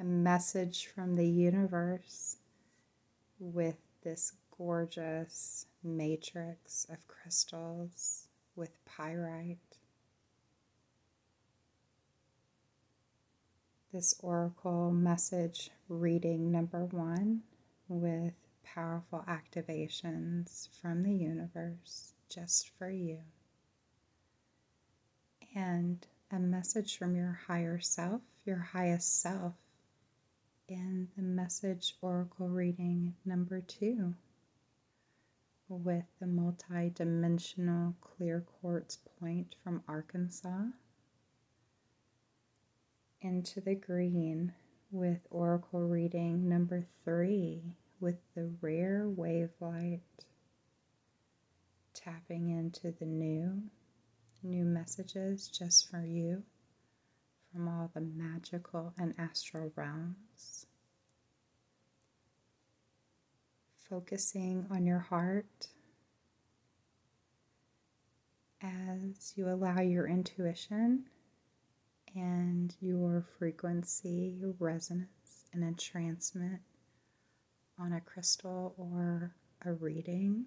a message from the universe with this gorgeous matrix of crystals with pyrite. This oracle message reading number 1 with powerful activations from the universe just for you. And a message from your higher self, your highest self, in the message oracle reading number 2 with the multi-dimensional clear quartz point from Arkansas, into the green with oracle reading number 3 with the rare wave light, tapping into the new messages just for you from all the magical and astral realms. Focusing on your heart as you allow your intuition and your frequency, resonance, and entrancement on a crystal or a reading,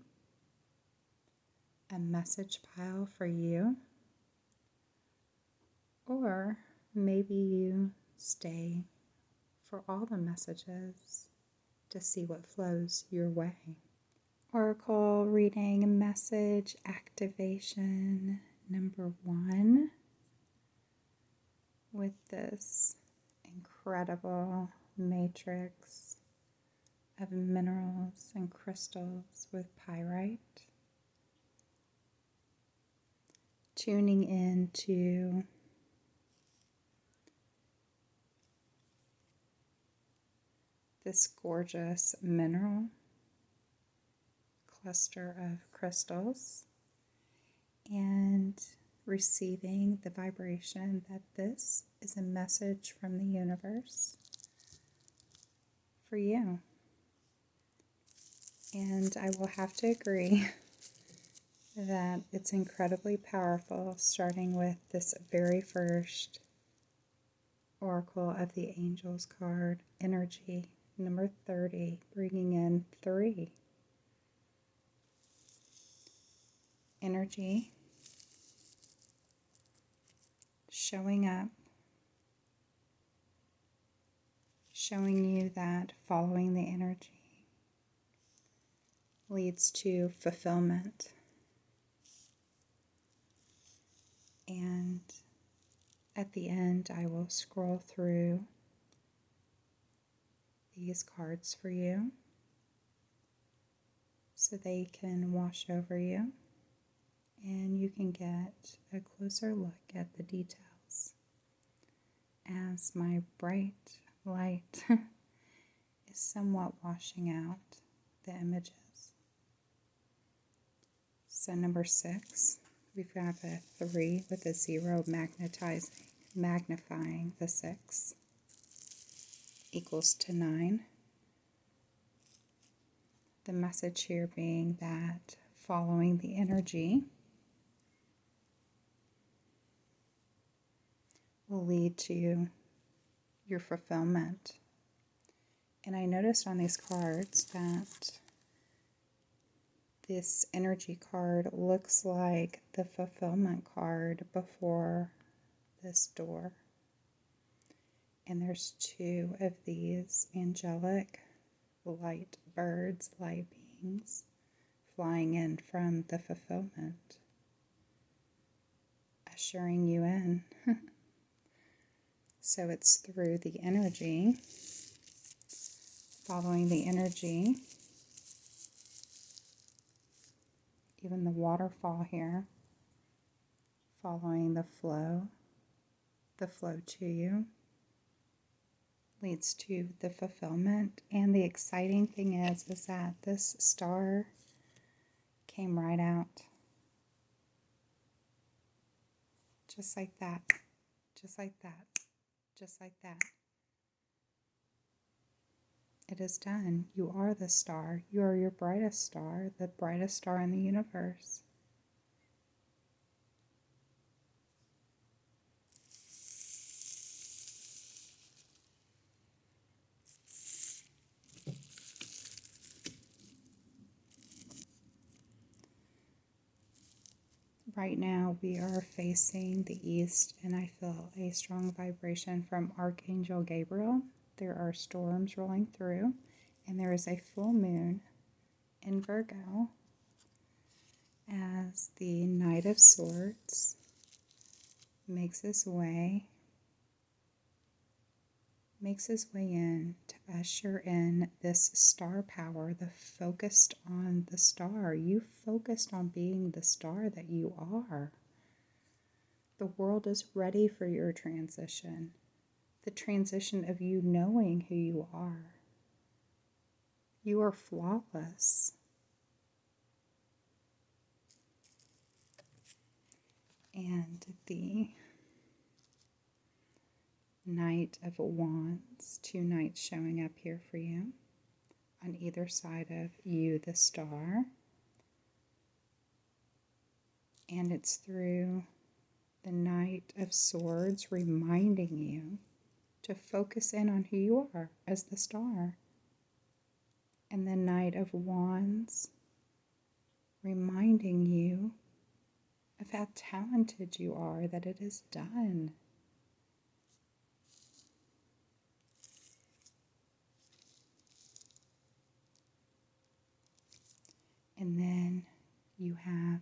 a message pile for you, or maybe you stay for all the messages to see what flows your way. Oracle reading message activation number 1 with this incredible matrix of minerals and crystals with pyrite. Tuning into this gorgeous mineral cluster of crystals and receiving the vibration that this is a message from the universe for you. And I will have to agree that it's incredibly powerful, starting with this very first Oracle of the Angels card, energy number 30, bringing in 3. Energy showing up, showing you that following the energy leads to fulfillment. And at the end, I will scroll through these cards for you so they can wash over you and you can get a closer look at the details as my bright light is somewhat washing out the images. So number 6, we've got a 3 with a 0 magnifying the 6 equals to 9. The message here being that following the energy will lead to your fulfillment. And I noticed on these cards that this energy card looks like the fulfillment card before this door. And there's 2 of these angelic light birds, light beings, flying in from the fulfillment, ushering you in. So it's through the energy, following the energy, even the waterfall here, following the flow to you leads to the fulfillment. And the exciting thing is that this star came right out. Just like that, just like that, just like that. It is done. You are the star. You are your brightest star, the brightest star in the universe. Right now we are facing the east, and I feel a strong vibration from Archangel Gabriel. There are storms rolling through, and there is a full moon in Virgo as the Knight of Swords makes his way in to usher in this star power, the focused on the star. You focused on being the star that you are. The world is ready for your transition, the transition of you knowing who you are. You are flawless. And the Knight of Wands, 2 knights showing up here for you on either side of you, the star. And it's through the Knight of Swords reminding you to focus in on who you are as the star. And the Knight of Wands reminding you of how talented you are, that it is done. And then you have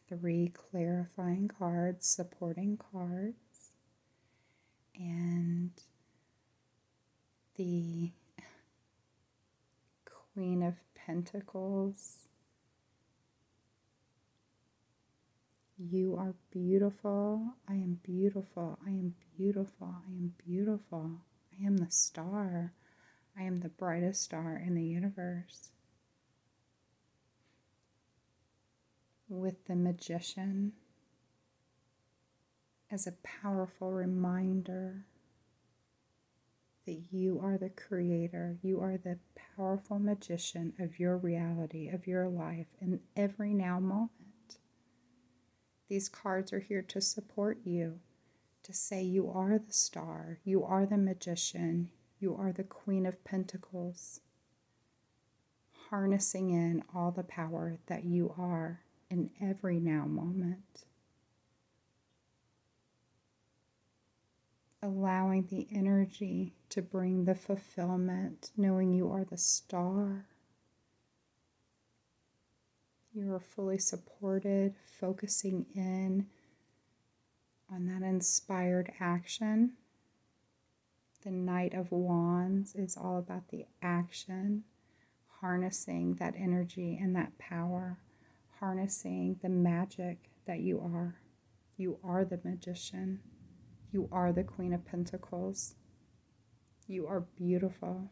3 clarifying cards, supporting cards, and the Queen of Pentacles. You are beautiful. I am beautiful. I am beautiful. I am beautiful. I am the star. I am the brightest star in the universe. With the Magician as a powerful reminder that you are the creator. You are the powerful magician of your reality, of your life, in every now moment. These cards are here to support you, to say you are the star, you are the magician, you are the Queen of Pentacles, harnessing in all the power that you are in every now moment. Allowing the energy to bring the fulfillment, knowing you are the star. You are fully supported, focusing in on that inspired action. The Knight of Wands is all about the action, harnessing that energy and that power, harnessing the magic that you are. You are the magician. You are the Queen of Pentacles. You are beautiful.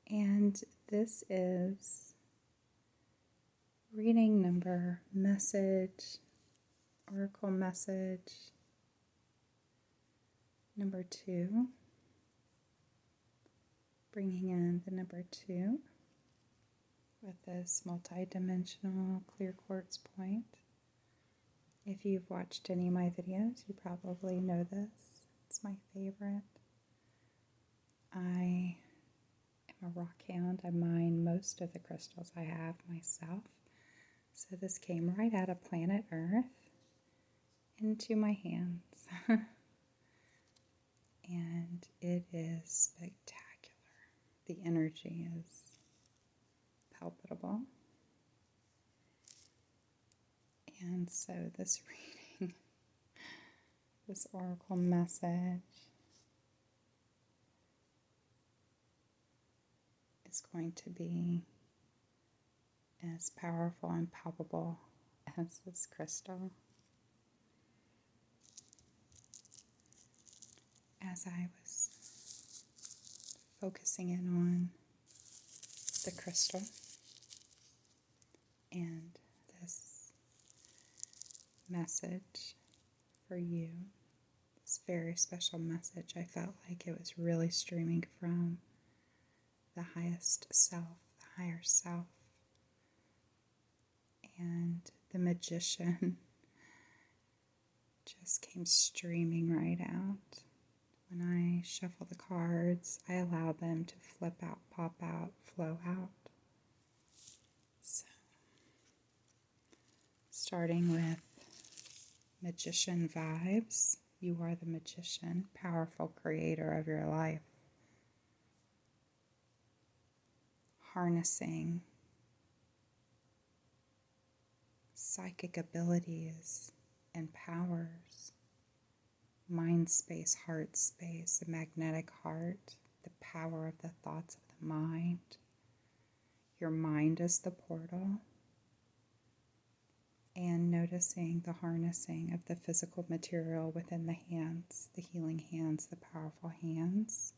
And this is reading number, message, oracle message number 2. Bringing in the number 2 with this multi-dimensional clear quartz point. If you've watched any of my videos, you probably know this. It's my favorite. I am a rock hound. I mine most of the crystals I have myself. So this came right out of planet Earth into my hands. And it is spectacular. The energy is palpable. And so this reading, this oracle message is going to be as powerful and palpable as this crystal. As I was focusing in on the crystal and this message for you, It's a very special message. I felt like it was really streaming from the highest self, the higher self. And the magician just came streaming right out. When I shuffle the cards, I allow them to flip out, pop out, flow out. So, starting with magician vibes, you are the magician, powerful creator of your life. Harnessing psychic abilities and powers, mind space, heart space, the magnetic heart, the power of the thoughts of the mind. Your mind is the portal. And noticing the harnessing of the physical material within the hands, the healing hands, the powerful hands.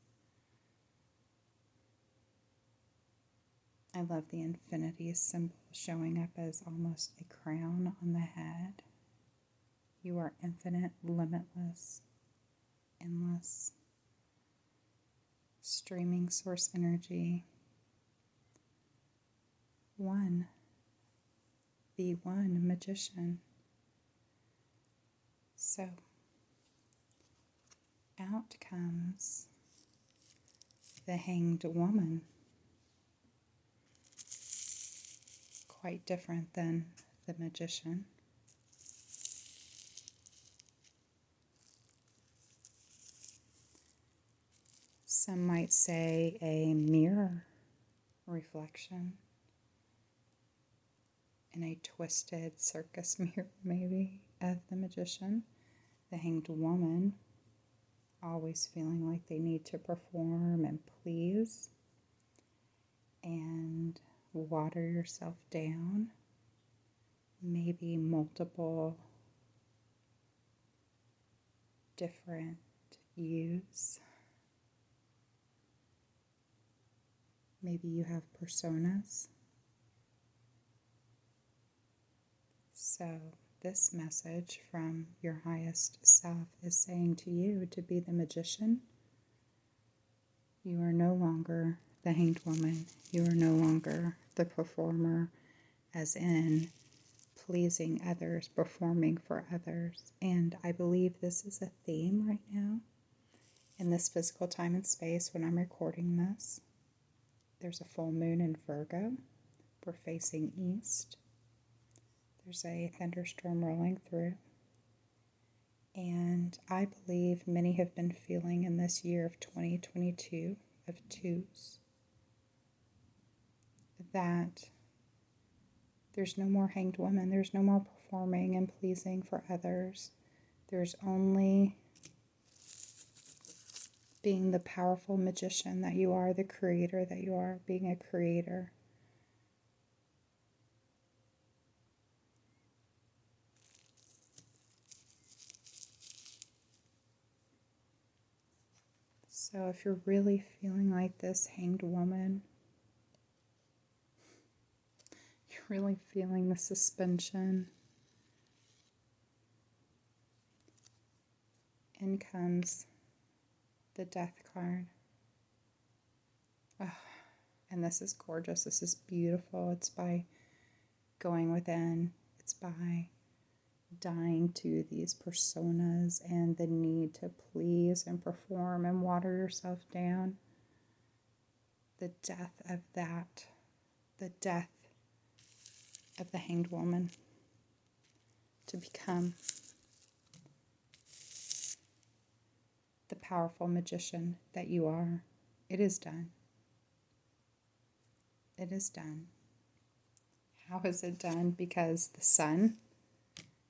I love the infinity symbol showing up as almost a crown on the head. You are infinite, limitless, endless, streaming source energy. One. Be one magician. So, out comes the Hanged Woman. Quite different than the magician. Some might say a mirror reflection in a twisted circus mirror, maybe, of the magician. The Hanged Woman, always feeling like they need to perform and please and water yourself down. Maybe multiple different yous. Maybe you have personas. So this message from your highest self is saying to you to be the magician. You are no longer the Hanged Woman. You are no longer the performer, as in pleasing others, performing for others. And I believe this is a theme right now in this physical time and space when I'm recording this. There's a full moon in Virgo. We're facing east. There's a thunderstorm rolling through. And I believe many have been feeling in this year of 2022 of twos that there's no more Hanged Woman. There's no more performing and pleasing for others. There's only being the powerful magician that you are, the creator that you are, being a creator. So if you're really feeling like this Hanged Woman, you're really feeling the suspension, in comes the Death card. Oh, and this is gorgeous. This is beautiful. It's by going within. It's by dying to these personas and the need to please and perform and water yourself down. The death of that. The death of the Hanged Woman. To become the powerful magician that you are. It is done. It is done. How is it done? Because the sun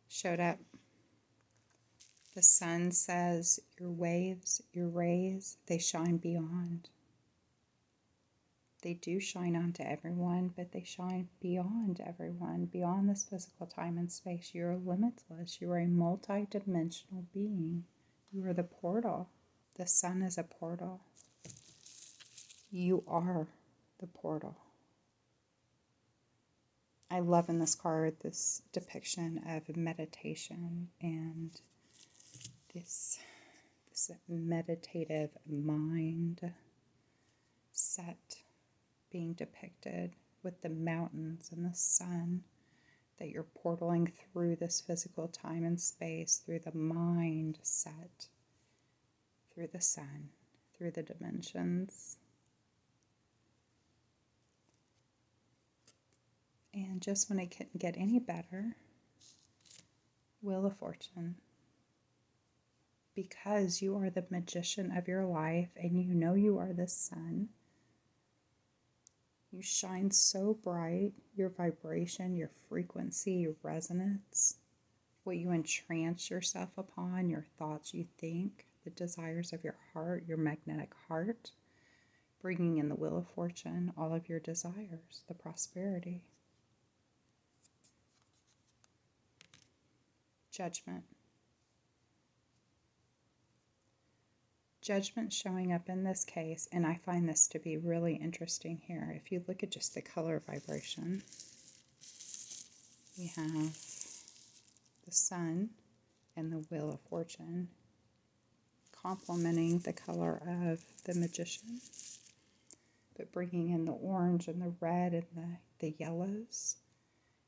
showed up. The sun says, your waves, your rays, they shine beyond. They do shine onto everyone, but they shine beyond everyone, beyond this physical time and space. You're limitless. You are a multi-dimensional being. You are the portal. The sun is a portal. You are the portal. I love in this card this depiction of meditation and this this meditative mind set being depicted with the mountains and the sun, that you're portaling through this physical time and space, through the mind set, through the sun, through the dimensions. And just when it couldn't get any better, Wheel of Fortune. Because you are the magician of your life and you know you are the sun. You shine so bright, your vibration, your frequency, your resonance, what you entrance yourself upon, your thoughts you think, the desires of your heart, your magnetic heart, bringing in the Wheel of Fortune, all of your desires, the prosperity. Judgment. Judgment showing up in this case, and I find this to be really interesting here. If you look at just the color vibration, we have the sun and the Wheel of Fortune complementing the color of the magician, but bringing in the orange and the red and the yellows.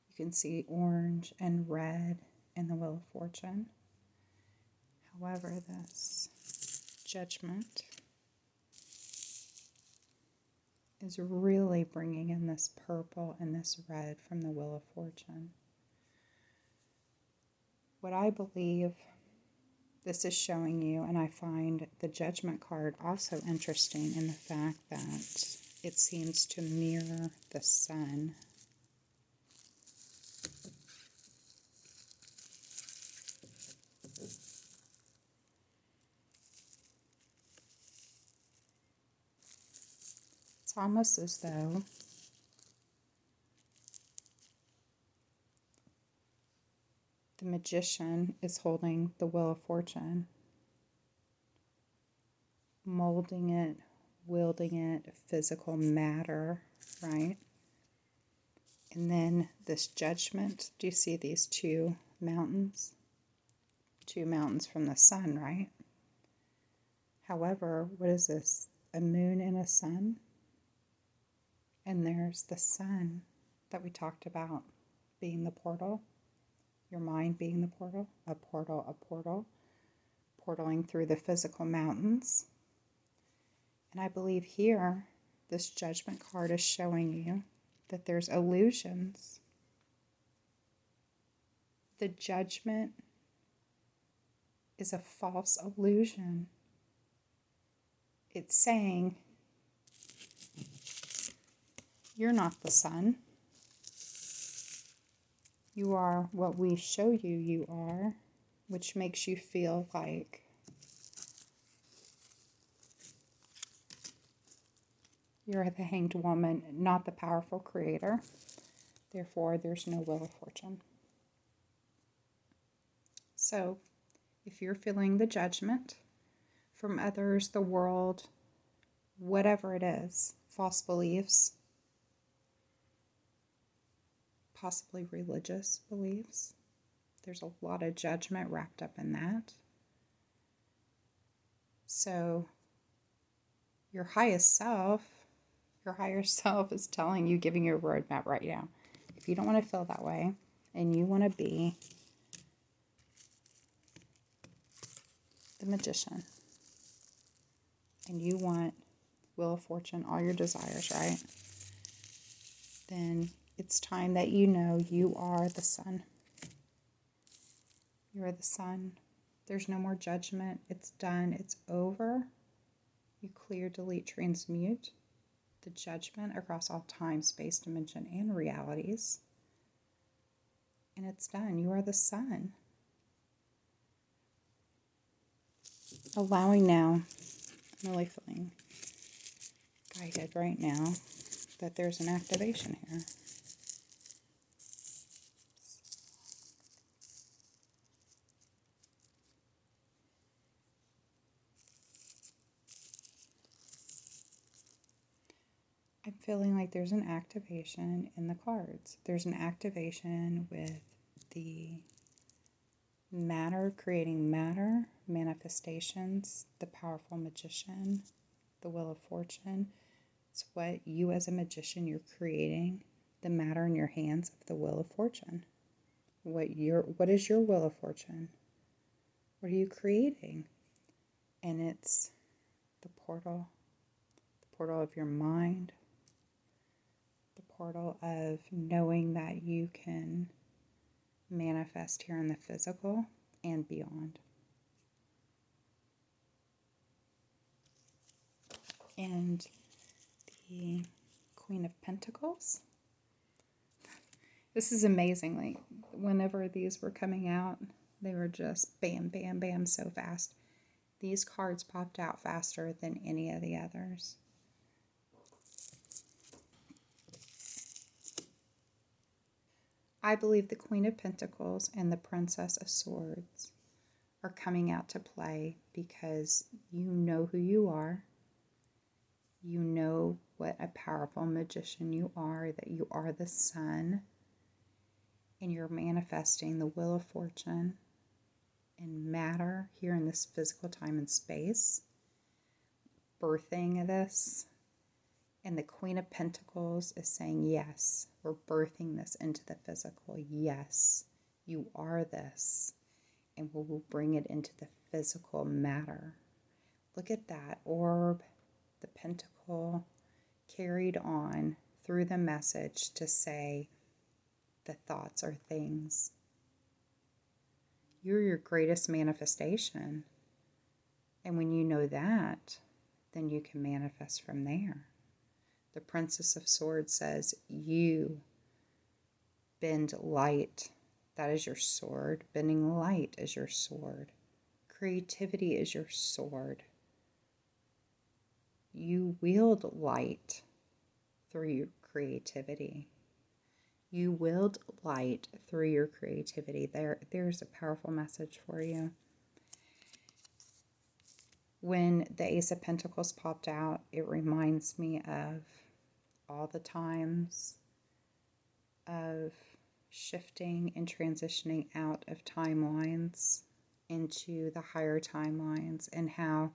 You can see orange and red in the Wheel of Fortune. However, this Judgment is really bringing in this purple and this red from the Wheel of Fortune. What I believe this is showing you, and I find the Judgment card also interesting in the fact that it seems to mirror the sun. It's almost as though the magician is holding the Wheel of Fortune, molding it, wielding it, physical matter, right? And then this Judgment, do you see these two mountains? Two mountains from the sun, right? However, what is this? A moon and a sun? And there's the sun that we talked about being the portal, your mind being the portal, a portal, portaling through the physical mountains. And I believe here, this Judgment card is showing you that there's illusions. The Judgment is a false illusion. It's saying, you're not the sun. You are what we show you you are, which makes you feel like you're the hanged woman, not the powerful creator. Therefore, there's no Wheel of Fortune. So, if you're feeling the judgment from others, the world, whatever it is, false beliefs, possibly religious beliefs. There's a lot of judgment wrapped up in that. So your higher self is telling you, giving you a roadmap right now. If you don't want to feel that way and you want to be the magician and you want Wheel of Fortune, all your desires, right? Then it's time that you know you are the sun. You are the sun. There's no more judgment. It's done. It's over. You clear, delete, transmute the judgment across all time, space, dimension, and realities. And it's done. You are the sun. Allowing now, I'm really feeling guided right now that there's an activation here. I'm feeling like there's an activation in the cards. There's an activation with the Matter, creating matter, manifestations, the powerful magician, the wheel of fortune. It's what you as a magician, you're creating the matter in your hands of the wheel of fortune. What is your wheel of fortune? What are you creating? And it's the portal of your mind, the portal of knowing that you can manifest here in the physical and beyond. And the Queen of Pentacles. This is amazingly, whenever these were coming out, they were just bam, bam, bam so fast. These cards popped out faster than any of the others. I believe the Queen of Pentacles and the Princess of Swords are coming out to play because you know who you are. You know what a powerful magician you are, that you are the sun, and you're manifesting the wheel of fortune and matter here in this physical time and space, birthing this. And the Queen of Pentacles is saying, yes, we're birthing this into the physical. Yes, you are this. And we will bring it into the physical matter. Look at that orb, the pentacle, carried on through the message to say the thoughts are things. You're your greatest manifestation. And when you know that, then you can manifest from there. The Princess of Swords says, you bend light. That is your sword. Bending light is your sword. Creativity is your sword. You wield light through your creativity. You wield light through your creativity. There's a powerful message for you. When the Ace of Pentacles popped out, it reminds me of all the times of shifting and transitioning out of timelines into the higher timelines, and how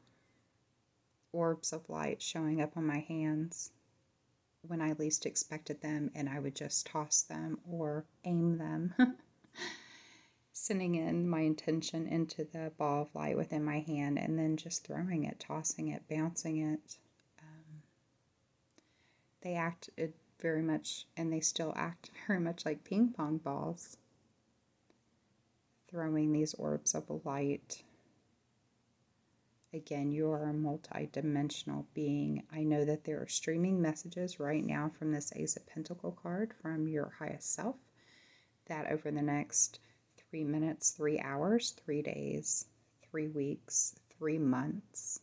orbs of light showing up on my hands when I least expected them, and I would just toss them or aim them, sending in my intention into the ball of light within my hand, and then just throwing it, tossing it, bouncing it. They acted very much, and they still act very much like ping pong balls, throwing these orbs of light. Again, you are a multi-dimensional being. I know that there are streaming messages right now from this Ace of Pentacle card from your highest self, that over the next 3 minutes, 3 hours, 3 days, 3 weeks, 3 months,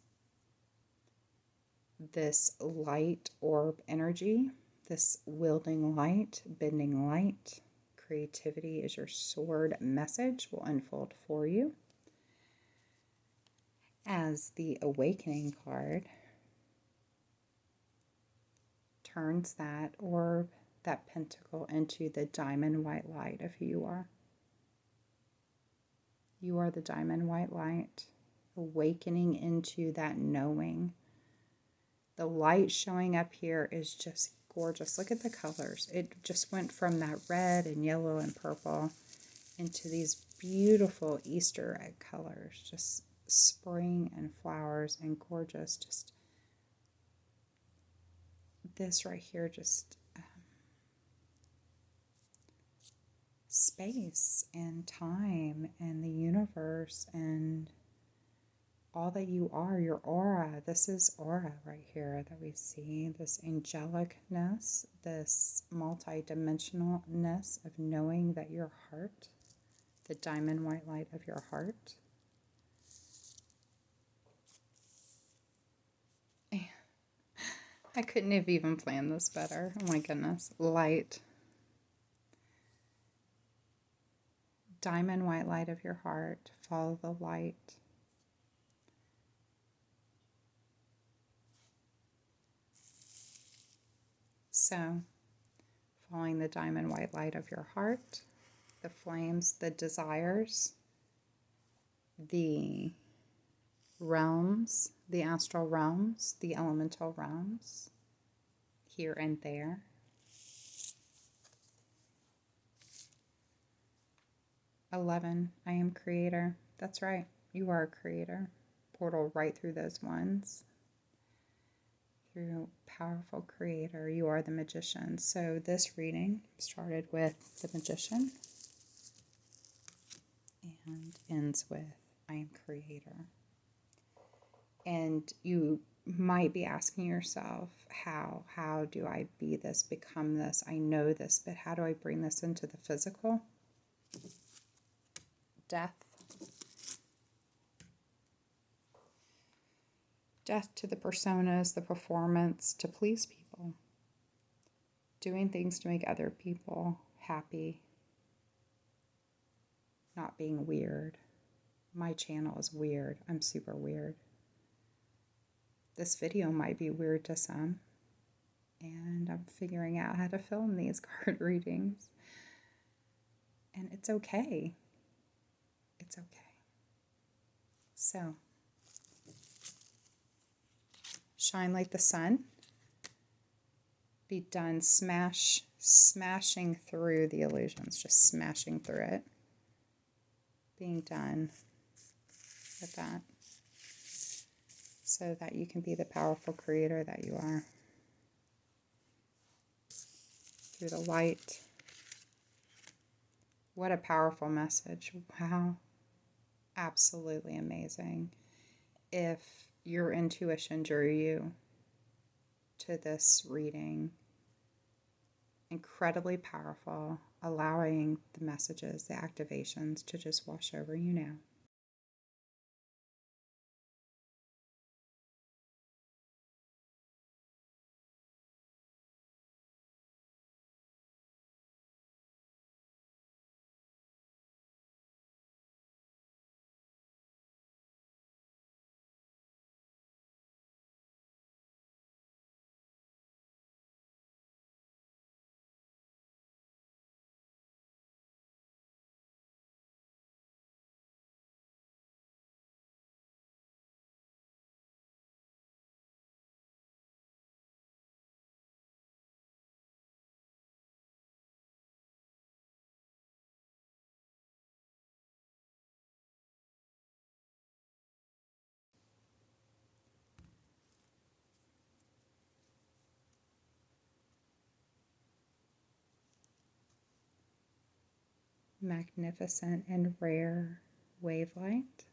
this light orb energy, this wielding light, bending light, creativity is your sword message, will unfold for you. As the Awakening card turns that orb, that pentacle, into the diamond white light of who you are. You are the diamond white light, awakening into that knowing. The light showing up here is just gorgeous. Look at the colors. It just went from that red and yellow and purple into these beautiful Easter egg colors. Just spring and flowers and gorgeous. Just this right here, just space and time and the universe and all that you are, your aura. This is aura right here that we see, this angelicness, this multi-dimensionalness of knowing that your heart, the diamond white light of your heart. I couldn't have even planned this better. Oh my goodness. Light. Diamond white light of your heart. Follow the light. So, following the diamond white light of your heart, the flames, the desires, the realms, the astral realms, the elemental realms, here and there. "11, I am creator." That's right, you are a creator. Portal right through those ones. Through powerful creator, you are the magician. So this reading started with the magician and ends with "I am creator." And you might be asking yourself, how do I be this, become this? I know this, but how do I bring this into the physical? Death. Death to the personas, the performance, to please people. Doing things to make other people happy. Not being weird. My channel is weird. I'm super weird. This video might be weird to some, and I'm figuring out how to film these card readings. And it's okay. It's okay. So, shine like the sun. Be done smashing through the illusions, just smashing through it. Being done with that, so that you can be the powerful creator that you are. Through the light. What a powerful message. Wow. Absolutely amazing. If your intuition drew you to this reading, incredibly powerful, allowing the messages, the activations to just wash over you now. Magnificent and rare wavelight.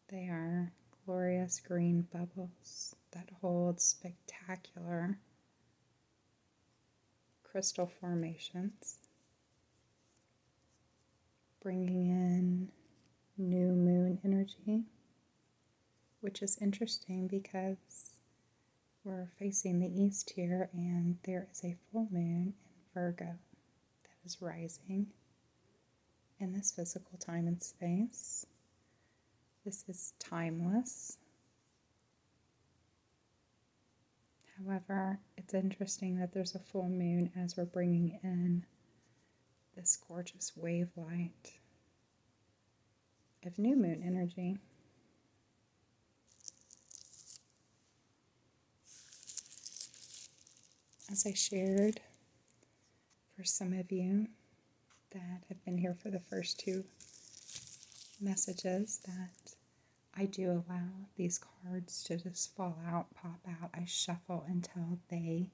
They are glorious green bubbles that hold spectacular crystal formations, bringing in new moon energy, which is interesting because we're facing the east here and there is a full moon in Virgo that is rising in this physical time and space. This is timeless. However, it's interesting that there's a full moon as we're bringing in this gorgeous wave light of new moon energy. As I shared, for some of you that have been here for the first two messages, that I do allow these cards to just fall out, pop out. I shuffle until they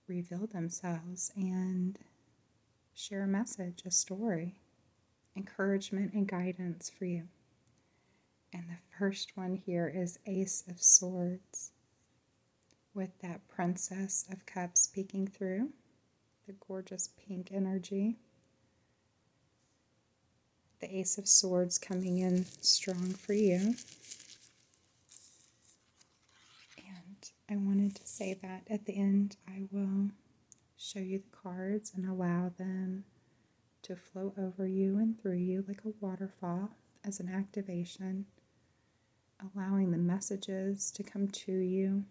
reveal themselves and share a message, a story, encouragement and guidance for you. And the first one here is Ace of Swords, with that Princess of Cups peeking through, the gorgeous pink energy. The Ace of Swords coming in strong for you. And I wanted to say that at the end I will show you the cards and allow them to flow over you and through you like a waterfall as an activation, allowing the messages to come to you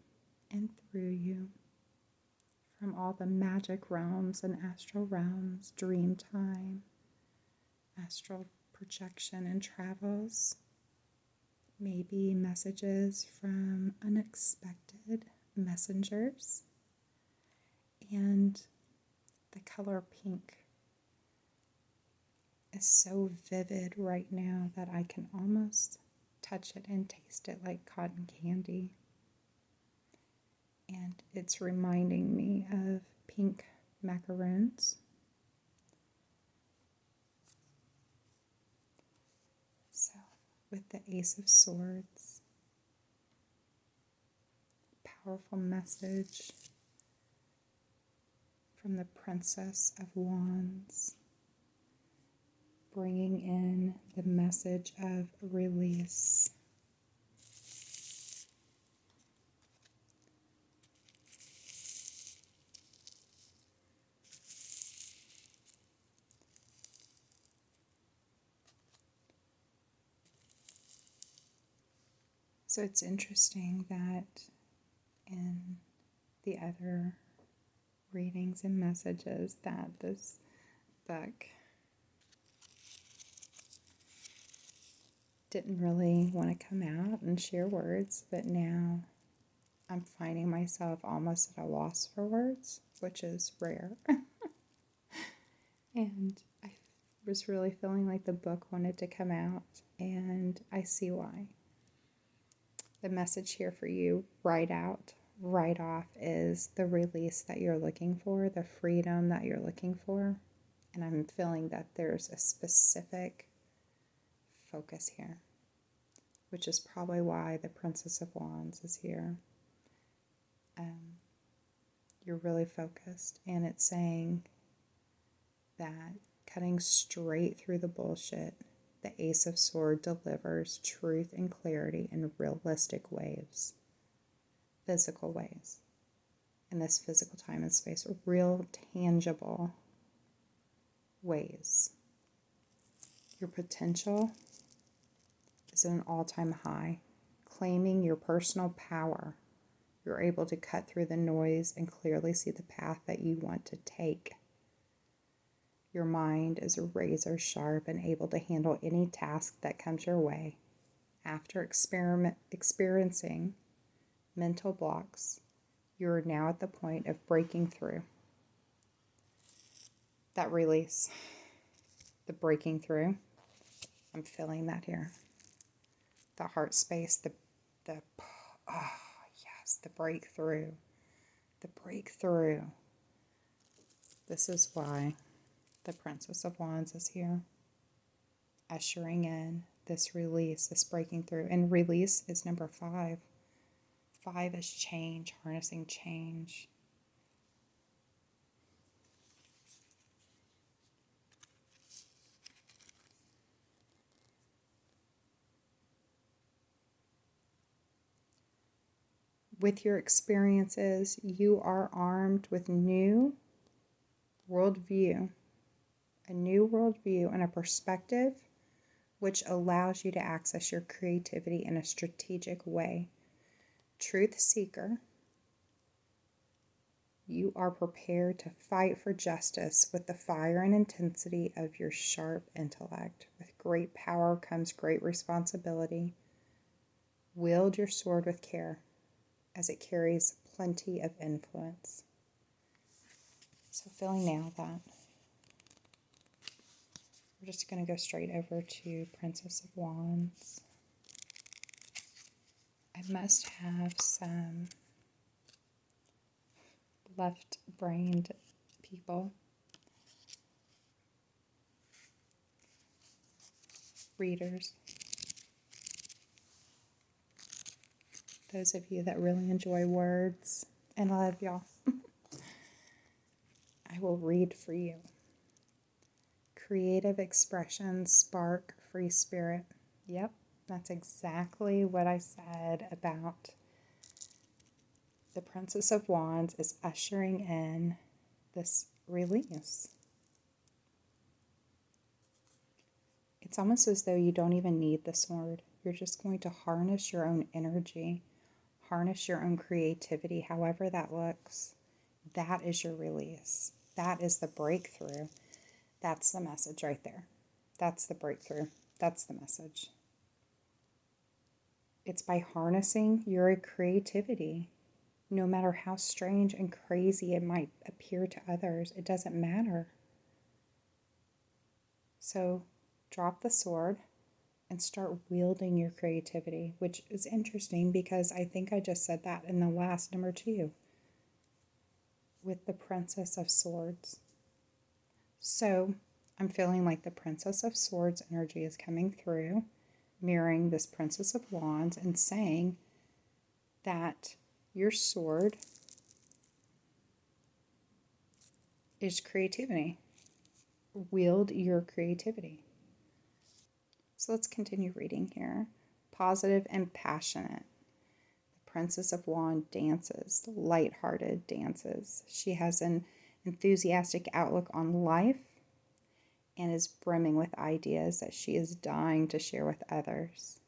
and through you from all the magic realms and astral realms, dream time, astral projection and travels, maybe messages from unexpected messengers, and the color pink is so vivid right now that I can almost touch it and taste it like cotton candy. And it's reminding me of pink macaroons. So, with the Ace of Swords, powerful message from the Princess of Wands, bringing in the message of release. So it's interesting that in the other readings and messages that this book didn't really want to come out and share words, but now I'm finding myself almost at a loss for words, which is rare. And I was really feeling like the book wanted to come out, and I see why. The message here for you, right off, is the release that you're looking for, the freedom that you're looking for. And I'm feeling that there's a specific focus here, which is probably why the Princess of Wands is here. You're really focused, and it's saying that cutting straight through the bullshit, the Ace of Swords delivers truth and clarity in realistic ways, physical ways, in this physical time and space, real tangible ways. Your potential is at an all-time high. Claiming your personal power, you're able to cut through the noise and clearly see the path that you want to take. Your mind is razor sharp and able to handle any task that comes your way. After experiencing mental blocks, you are now at the point of breaking through. That release, the breaking through, I'm feeling that here. The heart space, the breakthrough. The breakthrough. This is why the Princess of Wands is here, ushering in this release, this breaking through. And release is number 5. 5 is change, harnessing change. With your experiences, you are armed with new worldview, a new worldview and a perspective which allows you to access your creativity in a strategic way. Truth seeker, you are prepared to fight for justice with the fire and intensity of your sharp intellect. With great power comes great responsibility. Wield your sword with care, as it carries plenty of influence. So feeling now that we're just going to go straight over to Princess of Wands. I must have some left-brained people, readers, those of you that really enjoy words, and I love y'all. I will read for you. Creative expression, spark, free spirit. Yep, that's exactly what I said about the Princess of Wands is ushering in this release. It's almost as though you don't even need the sword. You're just going to harness your own energy, harness your own creativity, however that looks. That is your release. That is the breakthrough. That's the message right there. That's the breakthrough. That's the message. It's by harnessing your creativity. No matter how strange and crazy it might appear to others, it doesn't matter. So drop the sword and start wielding your creativity, which is interesting because I think I just said that in the last number 2 with the Princess of Swords. So I'm feeling like the Princess of Swords energy is coming through, mirroring this Princess of Wands and saying that your sword is creativity. Wield your creativity. So let's continue reading here. Positive and passionate. The Princess of Wands dances, lighthearted dances. She has an enthusiastic outlook on life and is brimming with ideas that she is dying to share with others.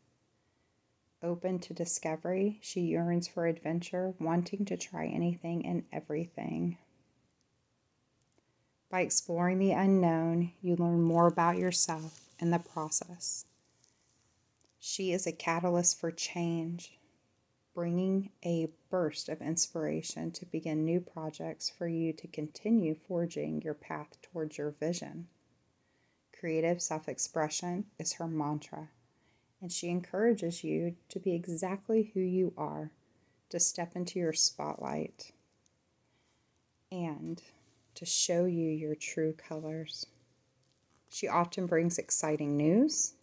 Open to discovery, she yearns for adventure, wanting to try anything and everything. By exploring the unknown, you learn more about yourself in the process. She is a catalyst for change, bringing a burst of inspiration to begin new projects for you to continue forging your path towards your vision. Creative self-expression is her mantra, and she encourages you to be exactly who you are, to step into your spotlight, and to show you your true colors. She often brings exciting news.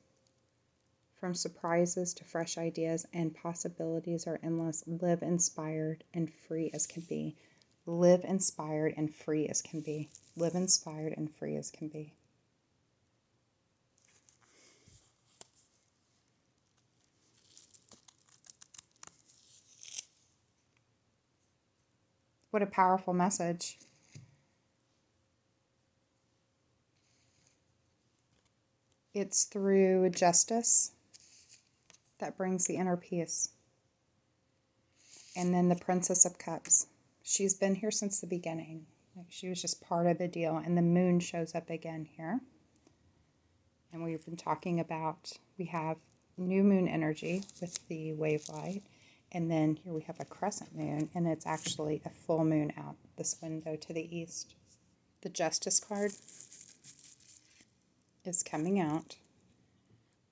From surprises to fresh ideas and possibilities are endless. Live inspired and free as can be. Live inspired and free as can be. Live inspired and free as can be. What a powerful message. It's through justice that brings the inner peace. And then the Princess of Cups. She's been here since the beginning. She was just part of the deal. And the moon shows up again here. And we've been talking about, we have new moon energy with the wave light. And then here we have a crescent moon. And it's actually a full moon out this window to the east. The Justice card is coming out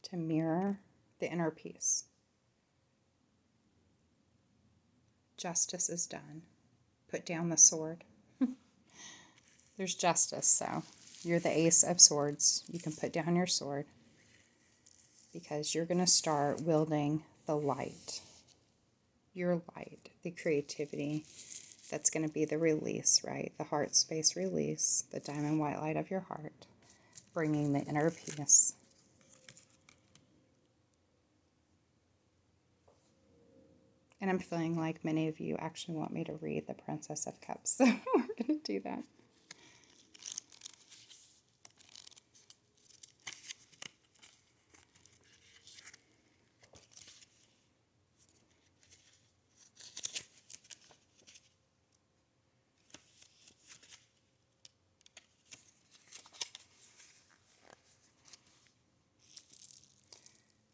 to mirror the inner peace. Justice is done. Put down the sword. There's justice, so you're the Ace of Swords. You can put down your sword because you're going to start wielding the light. Your light, the creativity. That's going to be the release, right? The heart space release, the diamond white light of your heart, bringing the inner peace. And I'm feeling like many of you actually want me to read the Princess of Cups, so we're going to do that.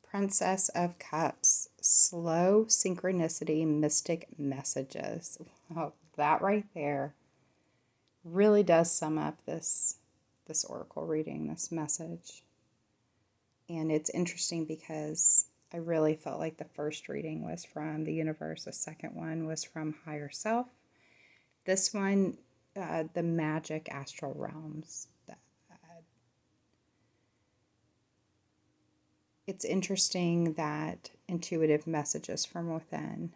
Princess of Cups, slow synchronicity, mystic messages. Oh, that right there really does sum up this oracle reading, this message. And it's interesting because I really felt like the first reading was from the universe. The second one was from higher self. This one, the magic astral realms. It's interesting that intuitive messages from within,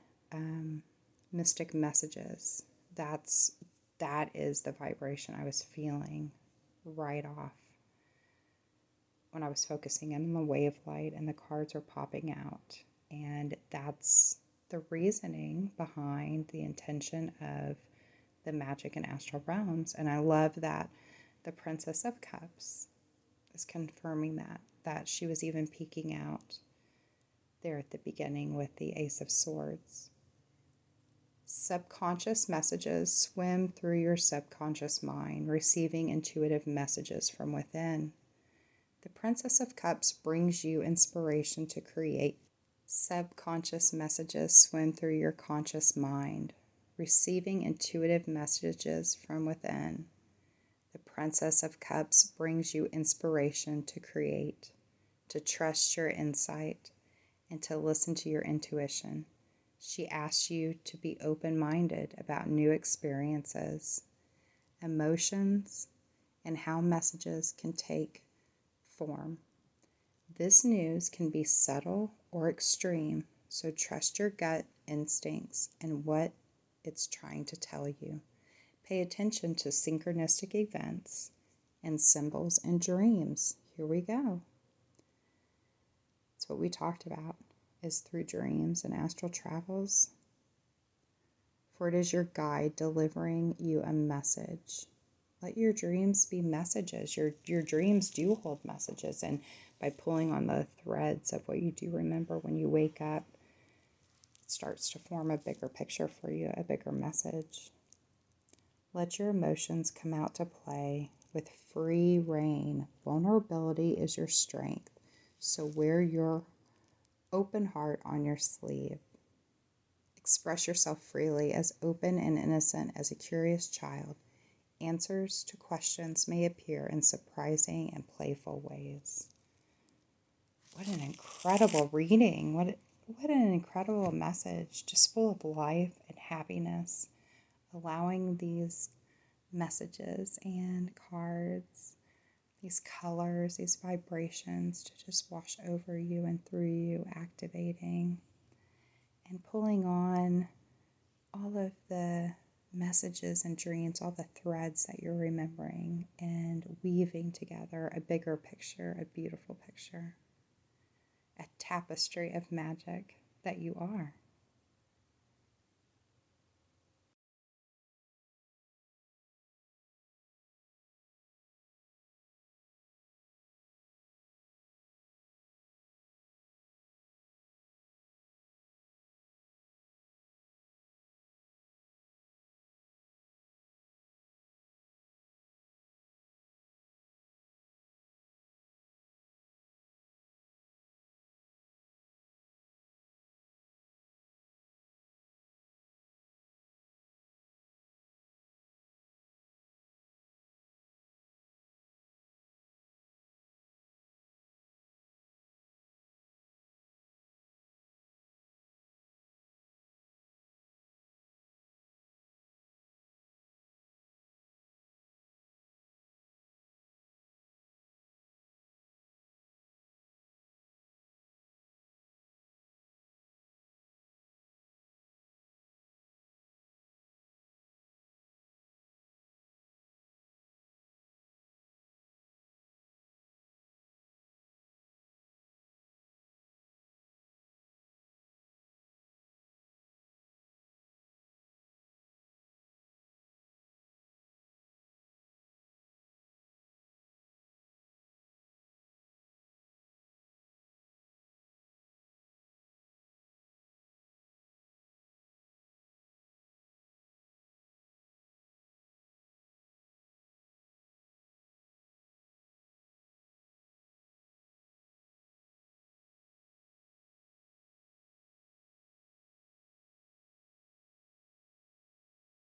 mystic messages, that is the vibration I was feeling right off when I was focusing in on the wave light and the cards were popping out. And that's the reasoning behind the intention of the magic and astral realms. And I love that the Princess of Cups is confirming that she was even peeking out there at the beginning with the Ace of Swords. Subconscious messages swim through your subconscious mind, receiving intuitive messages from within. The Princess of Cups brings you inspiration to create. Subconscious messages swim through your conscious mind, receiving intuitive messages from within. The Princess of Cups brings you inspiration to create, to trust your insight, and to listen to your intuition. She asks you to be open-minded about new experiences, emotions, and how messages can take form. This news can be subtle or extreme, so trust your gut instincts and what it's trying to tell you. Pay attention to synchronistic events and symbols and dreams. Here we go. It's what we talked about, is through dreams and astral travels. For it is your guide delivering you a message. Let your dreams be messages. Your dreams do hold messages, and by pulling on the threads of what you do remember when you wake up, it starts to form a bigger picture for you, a bigger message. Let your emotions come out to play with free rein. Vulnerability is your strength, so wear your open heart on your sleeve. Express yourself freely, as open and innocent as a curious child. Answers to questions may appear in surprising and playful ways. What an incredible reading. What an incredible message, just full of life and happiness. Allowing these messages and cards, these colors, these vibrations to just wash over you and through you, activating and pulling on all of the messages and dreams, all the threads that you're remembering, and weaving together a bigger picture, a beautiful picture, a tapestry of magic that you are.